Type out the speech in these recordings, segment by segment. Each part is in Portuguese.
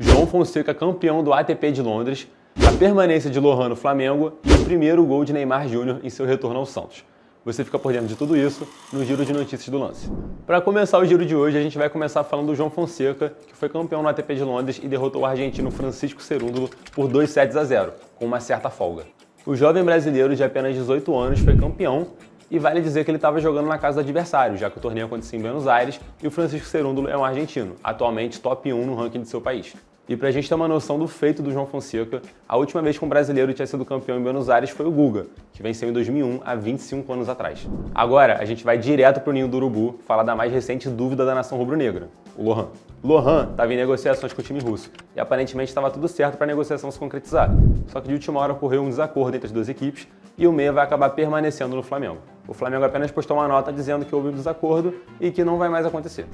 João Fonseca campeão do ATP de Londres, a permanência de Lohan no Flamengo e o primeiro gol de Neymar Júnior em seu retorno ao Santos. Você fica por dentro de tudo isso no Giro de Notícias do Lance. Para começar o giro de hoje, a gente vai começar falando do João Fonseca, que foi campeão no ATP de Londres e derrotou o argentino Francisco Cerúndolo por 2-0, com uma certa folga. O jovem brasileiro de apenas 18 anos foi campeão e vale dizer que ele estava jogando na casa do adversário, já que o torneio acontecia em Buenos Aires e o Francisco Cerúndolo é um argentino, atualmente top 1 no ranking de seu país. E pra gente ter uma noção do feito do João Fonseca, a última vez que um brasileiro tinha sido campeão em Buenos Aires foi o Guga, que venceu em 2001, há 25 anos atrás. Agora, a gente vai direto pro ninho do urubu falar da mais recente dúvida da nação rubro-negra, o Lohan. Lohan estava em negociações com o time russo e aparentemente estava tudo certo para a negociação se concretizar. Só que de última hora ocorreu um desacordo entre as duas equipes e o meia vai acabar permanecendo no Flamengo. O Flamengo apenas postou uma nota dizendo que houve um desacordo e que não vai mais acontecer.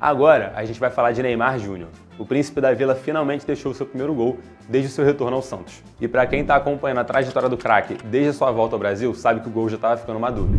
Agora, a gente vai falar de Neymar Júnior. O príncipe da Vila finalmente deixou o seu primeiro gol desde o seu retorno ao Santos. E para quem está acompanhando a trajetória do craque desde a sua volta ao Brasil, sabe que o gol já estava ficando maduro.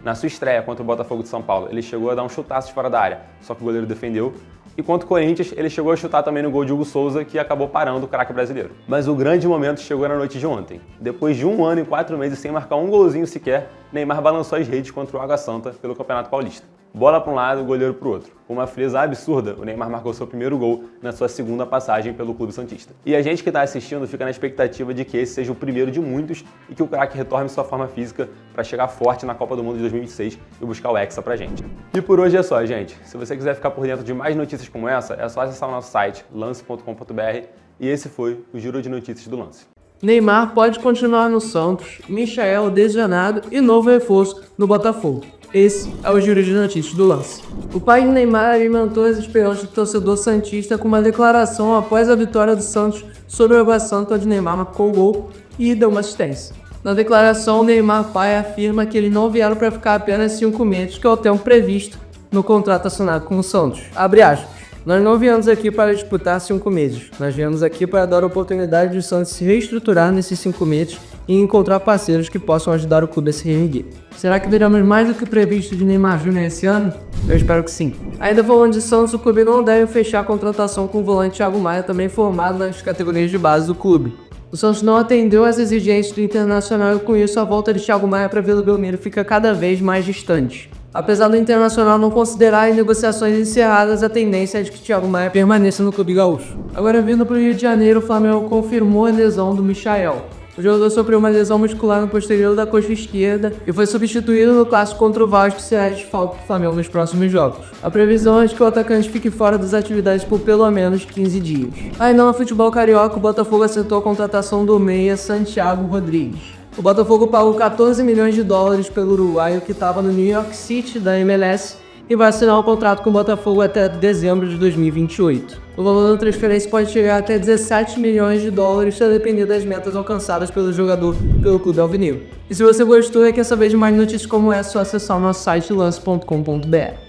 Na sua estreia contra o Botafogo de São Paulo, ele chegou a dar um chutaço de fora da área, só que o goleiro defendeu. E contra o Corinthians, ele chegou a chutar também no gol de Hugo Souza, que acabou parando o craque brasileiro. Mas o grande momento chegou na noite de ontem. Depois de 1 ano e 4 meses sem marcar um golzinho sequer, Neymar balançou as redes contra o Água Santa pelo Campeonato Paulista. Bola para um lado, goleiro para o outro. Com uma frieza absurda, o Neymar marcou seu primeiro gol na sua segunda passagem pelo Clube Santista. E a gente que está assistindo fica na expectativa de que esse seja o primeiro de muitos e que o craque retorne sua forma física para chegar forte na Copa do Mundo de 2026 e buscar o Hexa pra gente. E por hoje é só, gente. Se você quiser ficar por dentro de mais notícias como essa, é só acessar o nosso site, lance.com.br, e esse foi o Giro de Notícias do Lance. Neymar pode continuar no Santos, Michael lesionado e novo reforço no Botafogo. Esse é o Giro de Notícias do Lance. O pai de Neymar alimentou as esperanças do torcedor santista com uma declaração após a vitória do Santos sobre o Água Santa, onde Neymar marcou o gol e deu uma assistência. Na declaração, Neymar pai afirma que eles não vieram para ficar apenas 5 meses, que é o tempo previsto no contrato assinado com o Santos. Abre aspas. Nós não viemos aqui para disputar 5 meses. Nós viemos aqui para dar a oportunidade do Santos se reestruturar nesses 5 meses e encontrar parceiros que possam ajudar o clube a se reerguer. Será que veremos mais do que previsto de Neymar Júnior esse ano? Eu espero que sim. Ainda falando de Santos, o clube não deve fechar a contratação com o volante Thiago Maia, também formado nas categorias de base do clube. O Santos não atendeu às exigências do Internacional e com isso a volta de Thiago Maia para Vila Belmiro fica cada vez mais distante. Apesar do Internacional não considerar as negociações encerradas, a tendência é de que Thiago Maia permaneça no clube gaúcho. Agora vindo para o Rio de Janeiro, o Flamengo confirmou a lesão do Michael. O jogador sofreu uma lesão muscular no posterior da coxa esquerda e foi substituído no clássico contra o Vasco, que será desfalque do Flamengo nos próximos jogos. A previsão é de que o atacante fique fora das atividades por pelo menos 15 dias. Ainda no futebol carioca, o Botafogo acertou a contratação do meia Santiago Rodrigues. O Botafogo pagou 14 milhões de dólares pelo uruguaio que estava no New York City da MLS e vai assinar um contrato com o Botafogo até dezembro de 2028. O valor da transferência pode chegar até 17 milhões de dólares se depender das metas alcançadas pelo jogador pelo clube alvinegro. E se você gostou e quer saber de mais notícias como essa, é só acessar o nosso site lance.com.br.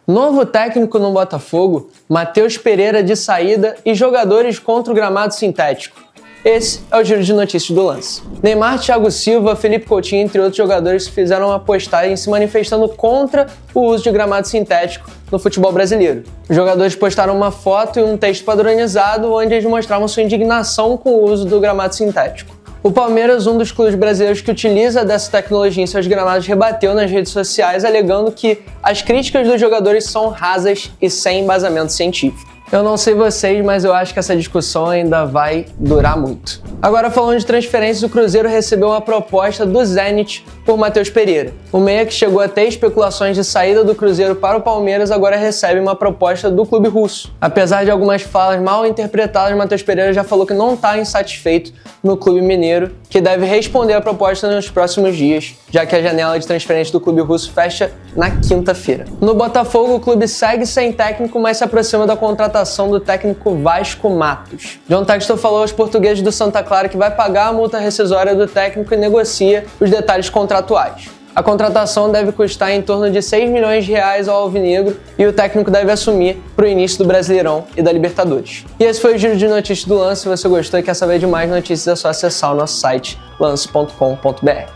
Novo técnico no Botafogo, Matheus Pereira de saída e jogadores contra o gramado sintético. Esse é o Giro de Notícias do Lance. Neymar, Thiago Silva, Felipe Coutinho, entre outros jogadores, fizeram uma postagem se manifestando contra o uso de gramado sintético no futebol brasileiro. Os jogadores postaram uma foto e um texto padronizado onde eles mostravam sua indignação com o uso do gramado sintético. O Palmeiras, um dos clubes brasileiros que utiliza dessa tecnologia em seus gramados, rebateu nas redes sociais alegando que as críticas dos jogadores são rasas e sem embasamento científico. Eu não sei vocês, mas eu acho que essa discussão ainda vai durar muito. Agora, falando de transferências, o Cruzeiro recebeu uma proposta do Zenit por Matheus Pereira. O meia, que chegou a ter especulações de saída do Cruzeiro para o Palmeiras, agora recebe uma proposta do clube russo. Apesar de algumas falas mal interpretadas, Matheus Pereira já falou que não está insatisfeito no clube mineiro, que deve responder a proposta nos próximos dias, já que a janela de transferência do clube russo fecha na quinta-feira. No Botafogo, o clube segue sem técnico, mas se aproxima da contratação do técnico Vasco Matos. John Textor falou aos portugueses do Santa Clara que vai pagar a multa rescisória do técnico e negocia os detalhes contratuais. A contratação deve custar em torno de 6 milhões de reais ao alvinegro e o técnico deve assumir para o início do Brasileirão e da Libertadores. E esse foi o Giro de Notícias do Lance. Se você gostou e quer saber de mais notícias, é só acessar o nosso site lance.com.br.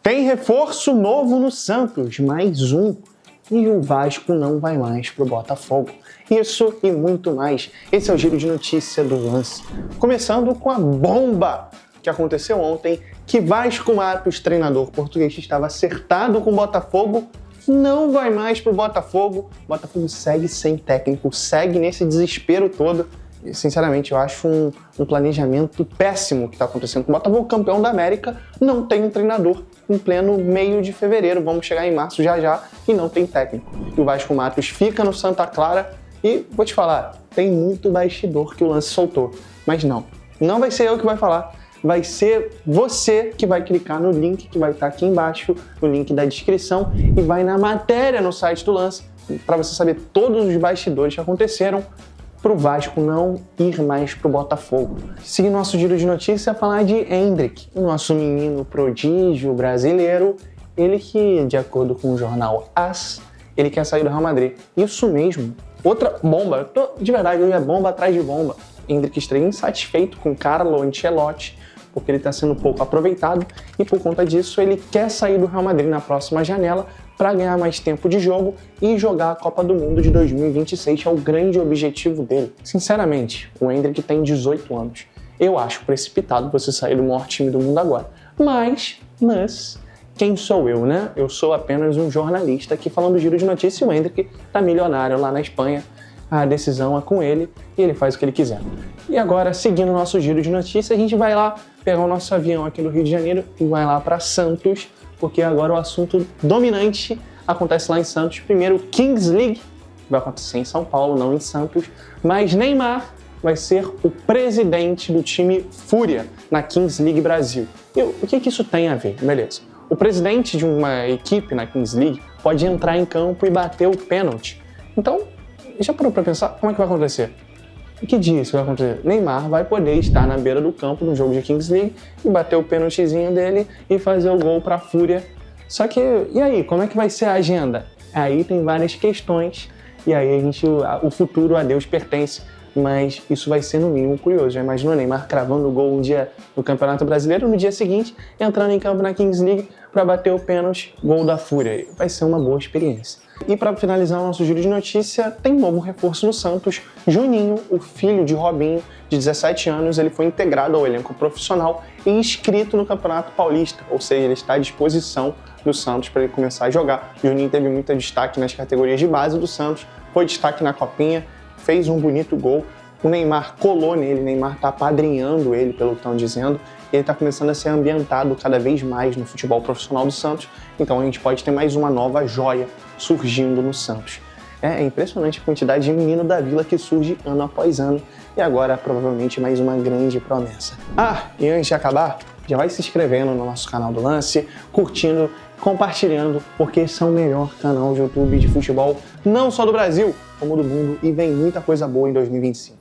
Tem reforço novo no Santos, mais um. E o Vasco não vai mais pro Botafogo. Isso e muito mais. Esse é o Giro de Notícia do Lance. Começando com a bomba que aconteceu ontem, que Vasco Matos, treinador português, estava acertado com o Botafogo, não vai mais pro Botafogo. O Botafogo segue sem técnico, segue nesse desespero todo. E, sinceramente, eu acho um planejamento péssimo que está acontecendo com o Botafogo, campeão da América, não tem um treinador em pleno meio de fevereiro. Vamos chegar em março já e não tem técnico. E o Vasco Matos fica no Santa Clara e, vou te falar, tem muito bastidor que o Lance soltou. Mas não vai ser eu que vai falar. Vai ser você que vai clicar no link que vai estar aqui embaixo, no link da descrição, e vai na matéria no site do Lance, para você saber todos os bastidores que aconteceram para o Vasco não ir mais para o Botafogo. Seguir nosso giro de notícia, falar de Endrick, o nosso menino prodígio brasileiro, ele que, de acordo com o jornal AS, ele quer sair do Real Madrid. Isso mesmo, outra bomba, de verdade, é bomba atrás de bomba. Endrick estreia insatisfeito com Carlo Ancelotti, porque ele está sendo pouco aproveitado e por conta disso ele quer sair do Real Madrid na próxima janela para ganhar mais tempo de jogo e jogar a Copa do Mundo de 2026, que é o grande objetivo dele. Sinceramente, o Endrick tem 18 anos. Eu acho precipitado você sair do maior time do mundo agora. Mas, quem sou eu, né? Eu sou apenas um jornalista aqui falando do giro de notícia e o Endrick tá milionário lá na Espanha. A decisão é com ele e ele faz o que ele quiser. E agora, seguindo o nosso giro de notícia, a gente vai lá pegar o nosso avião aqui do Rio de Janeiro e vai lá para Santos, porque agora o assunto dominante acontece lá em Santos. Primeiro, Kings League, vai acontecer em São Paulo, não em Santos, mas Neymar vai ser o presidente do time Fúria na Kings League Brasil. E o que isso tem a ver? Beleza. O presidente de uma equipe na Kings League pode entrar em campo e bater o pênalti. Então, já parou para pensar como é que vai acontecer? Que dia isso vai acontecer? Neymar vai poder estar na beira do campo no jogo de Kings League e bater o pênaltizinho dele e fazer o gol para a Fúria. Só que, e aí, como é que vai ser a agenda? Aí tem várias questões e aí o futuro a Deus pertence, mas isso vai ser no mínimo curioso. Já imaginou Neymar cravando o gol um dia no Campeonato Brasileiro, no dia seguinte entrando em campo na Kings League para bater o pênalti, gol da Fúria. Vai ser uma boa experiência. E para finalizar o nosso giro de notícia, tem um novo reforço no Santos. Juninho, o filho de Robinho, de 17 anos, ele foi integrado ao elenco profissional e inscrito no Campeonato Paulista, ou seja, ele está à disposição do Santos para ele começar a jogar. Juninho teve muito destaque nas categorias de base do Santos, foi destaque na Copinha, fez um bonito gol. O Neymar colou nele, o Neymar está apadrinhando ele, pelo que estão dizendo, e ele está começando a ser ambientado cada vez mais no futebol profissional do Santos, então a gente pode ter mais uma nova joia surgindo no Santos. É impressionante a quantidade de menino da Vila que surge ano após ano, e agora provavelmente mais uma grande promessa. E antes de acabar, já vai se inscrevendo no nosso canal do Lance, curtindo, compartilhando, porque esse é o melhor canal de YouTube de futebol, não só do Brasil, como do mundo, e vem muita coisa boa em 2025.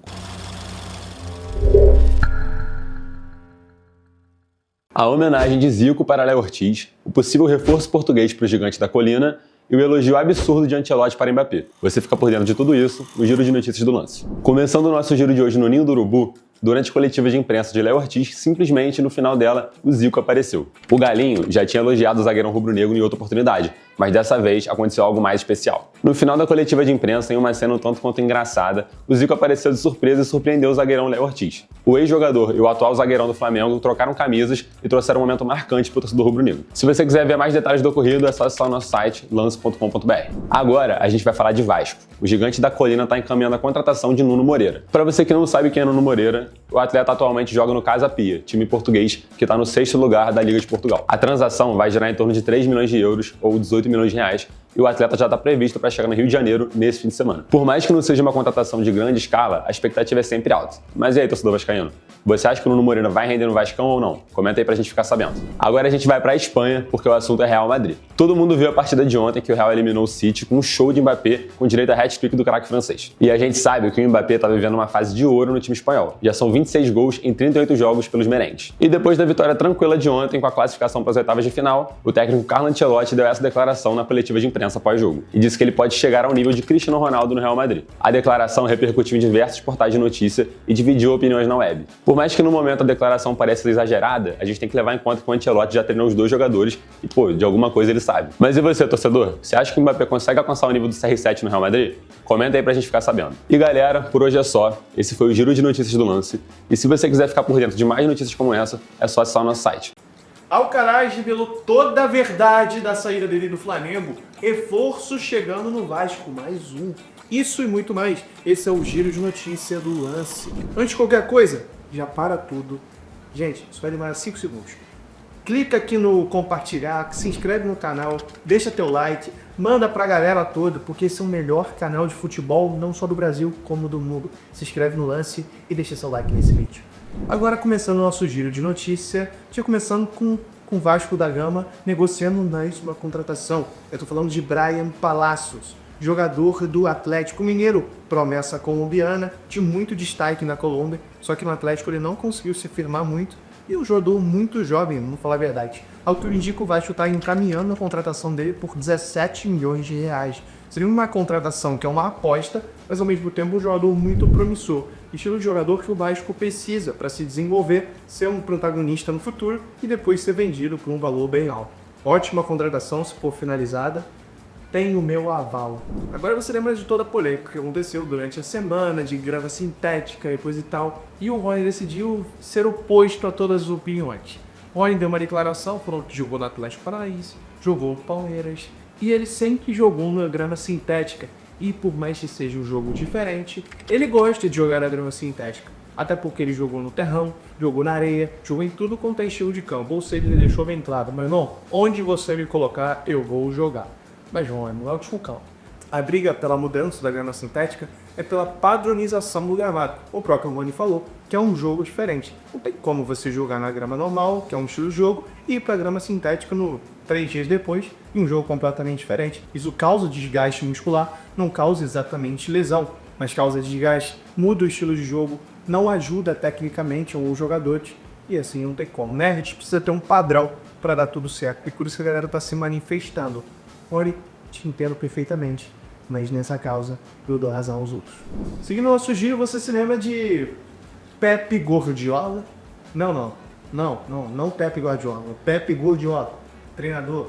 A homenagem de Zico para Léo Ortiz, o possível reforço português para o gigante da colina e o elogio absurdo de Ancelotti para Mbappé. Você fica por dentro de tudo isso no Giro de Notícias do Lance. Começando o nosso giro de hoje no Ninho do Urubu, durante a coletiva de imprensa de Léo Ortiz, simplesmente no final dela, o Zico apareceu. O Galinho já tinha elogiado o zagueirão rubro-negro em outra oportunidade, mas dessa vez aconteceu algo mais especial. No final da coletiva de imprensa, em uma cena um tanto quanto engraçada, o Zico apareceu de surpresa e surpreendeu o zagueirão Léo Ortiz. O ex-jogador e o atual zagueirão do Flamengo trocaram camisas e trouxeram um momento marcante para o torcedor rubro-negro. Se você quiser ver mais detalhes do ocorrido, é só acessar o nosso site, lance.com.br. Agora, a gente vai falar de Vasco. O gigante da colina está encaminhando a contratação de Nuno Moreira. Para você que não sabe quem é Nuno Moreira, o atleta atualmente joga no Casa Pia, time português que está no 6º lugar da Liga de Portugal. A transação vai gerar em torno de 3 milhões de euros ou 18 milhões de reais, e o atleta já está previsto para chegar no Rio de Janeiro nesse fim de semana. Por mais que não seja uma contratação de grande escala, a expectativa é sempre alta. Mas e aí, torcedor vascaíno? Você acha que o Nuno Moreira vai render no Vascão ou não? Comenta aí pra gente ficar sabendo. Agora a gente vai pra Espanha, porque o assunto é Real Madrid. Todo mundo viu a partida de ontem que o Real eliminou o City com um show de Mbappé com direito a hat-trick do craque francês. E a gente sabe que o Mbappé tá vivendo uma fase de ouro no time espanhol. Já são 26 gols em 38 jogos pelos merengues. E depois da vitória tranquila de ontem com a classificação para as oitavas de final, o técnico Carlo Ancelotti deu essa declaração na coletiva de imprensa. intensa pós-jogo e disse que ele pode chegar ao nível de Cristiano Ronaldo no Real Madrid. A declaração repercutiu em diversos portais de notícia e dividiu opiniões na web. Por mais que no momento a declaração pareça exagerada, a gente tem que levar em conta que o Ancelotti já treinou os dois jogadores e, pô, de alguma coisa ele sabe. Mas e você, torcedor? Você acha que o Mbappé consegue alcançar o nível do CR7 no Real Madrid? Comenta aí pra gente ficar sabendo. E galera, por hoje é só. Esse foi o Giro de Notícias do Lance. E se você quiser ficar por dentro de mais notícias como essa, é só acessar o nosso site. Alcaraz revelou toda a verdade da saída dele do Flamengo. Reforço chegando no Vasco, mais um. Isso e muito mais. Esse é o Giro de Notícia do Lance. Antes de qualquer coisa, já para tudo. Gente, isso vai demorar 5 segundos. Clica aqui no compartilhar, se inscreve no canal, deixa teu like, manda pra galera toda, porque esse é o melhor canal de futebol, não só do Brasil, como do mundo. Se inscreve no Lance e deixa seu like nesse vídeo. Agora começando o nosso giro de notícia, começando com o Vasco da Gama negociando mais uma contratação. Eu tô falando de Bryan Palacios, jogador do Atlético Mineiro, promessa colombiana, de muito destaque na Colômbia, só que no Atlético ele não conseguiu se firmar muito. E um jogador muito jovem, vamos falar a verdade. Ao que tudo indica, o Vasco está encaminhando a contratação dele por 17 milhões de reais. Seria uma contratação que é uma aposta, mas ao mesmo tempo um jogador muito promissor. Estilo de jogador que o Vasco precisa para se desenvolver, ser um protagonista no futuro e depois ser vendido por um valor bem alto. Ótima contratação, se for finalizada. Tem o meu aval. Agora você lembra de toda a polêmica que aconteceu durante a semana, de grama sintética e coisa e tal. E o Rony decidiu ser oposto a todas as opiniões. O Rony deu uma declaração, falou que jogou no Atlético Paranaense, jogou no Palmeiras. E ele sempre jogou na grama sintética. E por mais que seja um jogo diferente, ele gosta de jogar na grama sintética. Até porque ele jogou no terrão, jogou na areia, jogou em tudo quanto é estilo de campo. Ou seja, ele deixou bem claro, mas não, onde você me colocar, eu vou jogar. Mas vamos lá com calma. A briga pela mudança da grama sintética é pela padronização do gramado. O próprio Rony falou que é um jogo diferente. Não tem como você jogar na grama normal, que é um estilo de jogo, e ir para a grama sintética 3 dias depois, em um jogo completamente diferente. Isso causa desgaste muscular, não causa exatamente lesão, mas causa desgaste, muda o estilo de jogo, não ajuda tecnicamente os jogadores, e assim não tem como, né? A gente precisa ter um padrão para dar tudo certo, e por isso que a galera está se manifestando. Rony, te entendo perfeitamente, mas nessa causa eu dou razão aos outros. Seguindo o nosso giro, você se lembra de Pepe Guardiola? Não Pepe Guardiola. Pepe Guardiola, treinador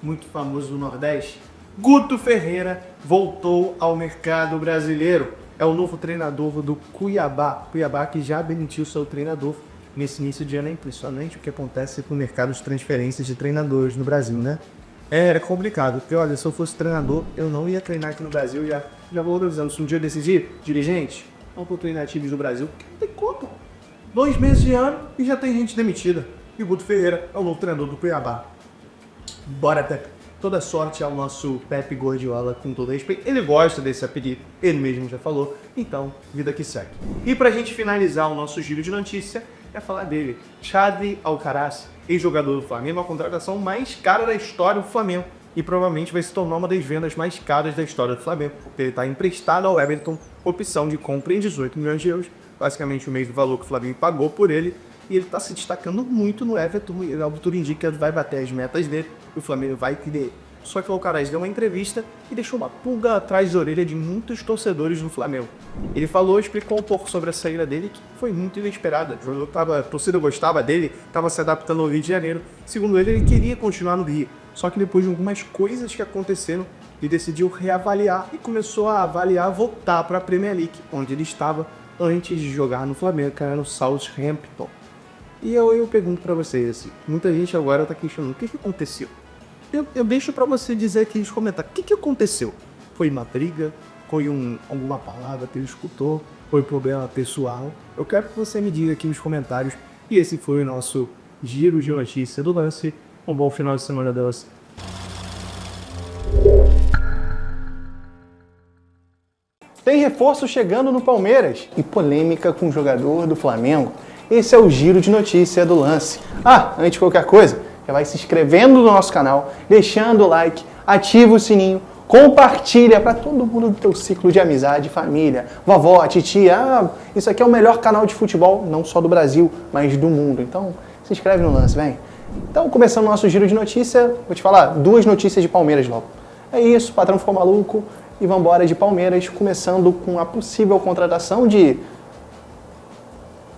muito famoso do Nordeste. Guto Ferreira voltou ao mercado brasileiro. É o novo treinador do Cuiabá. Cuiabá que já demitiu seu treinador nesse início de ano. É impressionante o que acontece com o mercado de transferências de treinadores no Brasil, né? Era complicado, porque olha, se eu fosse treinador, eu não ia treinar aqui no Brasil, já vou avisando, se um dia eu decidir, dirigente, não vou treinar times do Brasil, porque não tem como. 2 meses de ano e já tem gente demitida. E o Guto Ferreira é o novo treinador do Cuiabá. Bora, Pepe. Toda sorte ao nosso Pepe Guardiola, com todo respeito. Ele gosta desse apelido, ele mesmo já falou, então, vida que segue. E pra gente finalizar o nosso giro de notícia, é falar dele, Chadli Alcaraz, ex-jogador do Flamengo, a contratação mais cara da história do Flamengo. E provavelmente vai se tornar uma das vendas mais caras da história do Flamengo, porque ele está emprestado ao Everton, opção de compra em 18 milhões de euros, basicamente o mesmo valor que o Flamengo pagou por ele, e ele está se destacando muito no Everton, e tudo indica que vai bater as metas dele, e o Flamengo vai querer. Só que o Alcaraz deu uma entrevista e deixou uma pulga atrás da orelha de muitos torcedores do Flamengo. Ele explicou um pouco sobre a saída dele, que foi muito inesperada. A torcida gostava dele, estava se adaptando ao Rio de Janeiro. Segundo ele queria continuar no Rio. Só que depois de algumas coisas que aconteceram, ele decidiu reavaliar e começou a avaliar voltar para a Premier League, onde ele estava antes de jogar no Flamengo, que era no Southampton. E eu pergunto para vocês, assim, muita gente agora está questionando o que aconteceu. Eu deixo pra você dizer aqui nos comentários. O que aconteceu? Foi uma briga? Foi alguma palavra que ele escutou? Foi problema pessoal? Eu quero que você me diga aqui nos comentários. E esse foi o nosso giro de notícia do Lance. Um bom final de semana, Deus. Tem reforço chegando no Palmeiras e polêmica com o jogador do Flamengo. Esse é o giro de notícia do Lance. Antes de qualquer coisa, já vai se inscrevendo no nosso canal, deixando o like, ativa o sininho, compartilha para todo mundo do teu ciclo de amizade, família, vovó, titia. Isso aqui é o melhor canal de futebol, não só do Brasil, mas do mundo. Então, se inscreve no Lance, vem. Então, começando o nosso giro de notícia, vou te falar 2 notícias de Palmeiras logo. É isso, o patrão ficou maluco e vambora de Palmeiras, começando com a possível contratação de...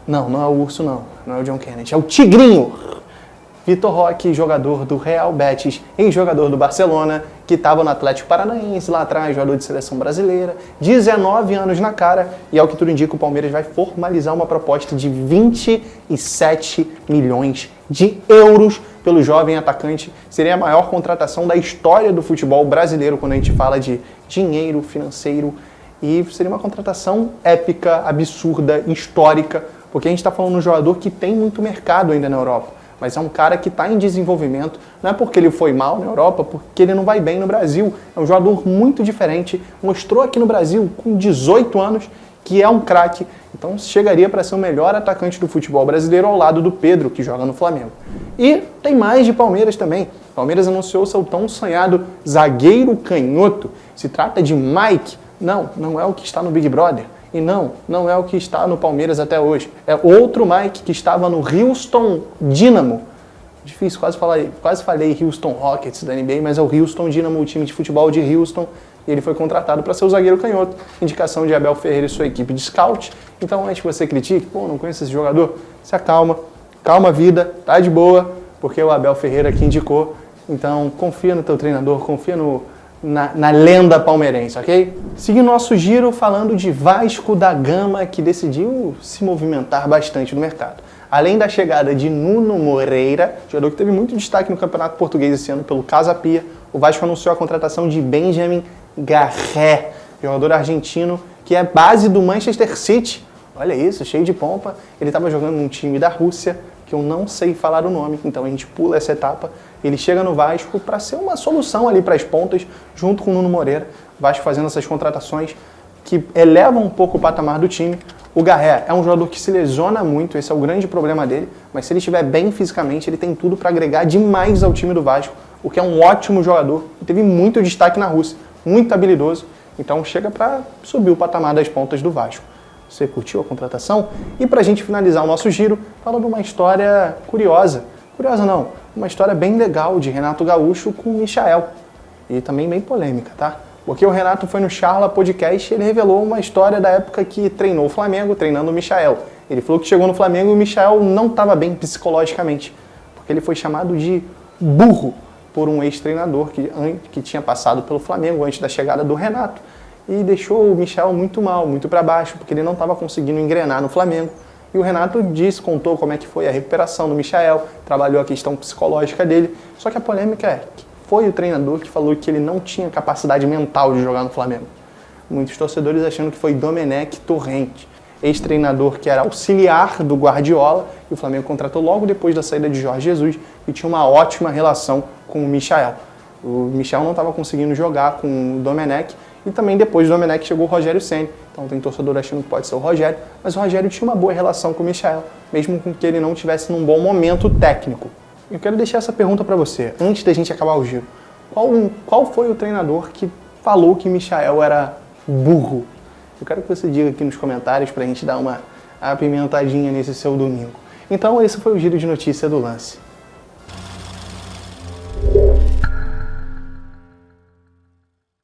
Não é o Urso não é o John Kennedy, é o Tigrinho! Vitor Roque, jogador do Real Betis, ex-jogador do Barcelona, que estava no Atlético Paranaense lá atrás, jogador de seleção brasileira, 19 anos na cara, e ao que tudo indica, o Palmeiras vai formalizar uma proposta de 27 milhões de euros pelo jovem atacante. Seria a maior contratação da história do futebol brasileiro quando a gente fala de dinheiro financeiro, e seria uma contratação épica, absurda, histórica, porque a gente está falando de um jogador que tem muito mercado ainda na Europa. Mas é um cara que está em desenvolvimento, não é porque ele foi mal na Europa, porque ele não vai bem no Brasil. É um jogador muito diferente, mostrou aqui no Brasil com 18 anos que é um craque, então chegaria para ser o melhor atacante do futebol brasileiro ao lado do Pedro, que joga no Flamengo. E tem mais de Palmeiras também. Palmeiras anunciou seu tão sonhado zagueiro canhoto. Se trata de Mike, não é o que está no Big Brother. E não é o que está no Palmeiras até hoje. É outro Mike que estava no Houston Dynamo. Difícil, quase falei Houston Rockets da NBA, mas é o Houston Dynamo, o time de futebol de Houston. E ele foi contratado para ser o zagueiro canhoto. Indicação de Abel Ferreira e sua equipe de scout. Então, antes que você critique, não conheço esse jogador, se acalma. Calma a vida, tá de boa, porque é o Abel Ferreira que indicou. Então, confia no teu treinador, confia na lenda palmeirense, ok? Seguindo nosso giro, falando de Vasco da Gama, que decidiu se movimentar bastante no mercado. Além da chegada de Nuno Moreira, jogador que teve muito destaque no Campeonato Português esse ano pelo Casa Pia, o Vasco anunciou a contratação de Benjamin Garré, jogador argentino que é base do Manchester City. Olha isso, cheio de pompa. Ele estava jogando num time da Rússia, que eu não sei falar o nome, então a gente pula essa etapa. Ele chega no Vasco para ser uma solução ali para as pontas, junto com o Nuno Moreira. O Vasco fazendo essas contratações que elevam um pouco o patamar do time. O Garré é um jogador que se lesiona muito, esse é o grande problema dele, mas se ele estiver bem fisicamente, ele tem tudo para agregar demais ao time do Vasco, o que é um ótimo jogador, teve muito destaque na Rússia, muito habilidoso, então chega para subir o patamar das pontas do Vasco. Você curtiu a contratação? E para a gente finalizar o nosso giro, fala de uma história curiosa. Curiosa não, uma história bem legal de Renato Gaúcho com o Michael. E também bem polêmica, tá? Porque o Renato foi no Charla Podcast e ele revelou uma história da época que treinou o Flamengo, treinando o Michael. Ele falou que chegou no Flamengo e o Michael não estava bem psicologicamente, porque ele foi chamado de burro por um ex-treinador que tinha passado pelo Flamengo antes da chegada do Renato. E deixou o Michael muito mal, muito para baixo, porque ele não estava conseguindo engrenar no Flamengo. E o Renato contou como é que foi a recuperação do Michael, trabalhou a questão psicológica dele. Só que a polêmica é que foi o treinador que falou que ele não tinha capacidade mental de jogar no Flamengo. Muitos torcedores achando que foi Domenech Torrent, ex-treinador que era auxiliar do Guardiola, e o Flamengo contratou logo depois da saída de Jorge Jesus, e tinha uma ótima relação com o Michael. O Michael não estava conseguindo jogar com o Domenech, e também depois do Domenech chegou o Rogério Ceni. Então tem torcedor achando que pode ser o Rogério, mas o Rogério tinha uma boa relação com o Michael, mesmo com que ele não estivesse num bom momento técnico. Eu quero deixar essa pergunta para você, antes da gente acabar o giro. Qual foi o treinador que falou que Michael era burro? Eu quero que você diga aqui nos comentários para a gente dar uma apimentadinha nesse seu domingo. Então esse foi o giro de notícia do Lance.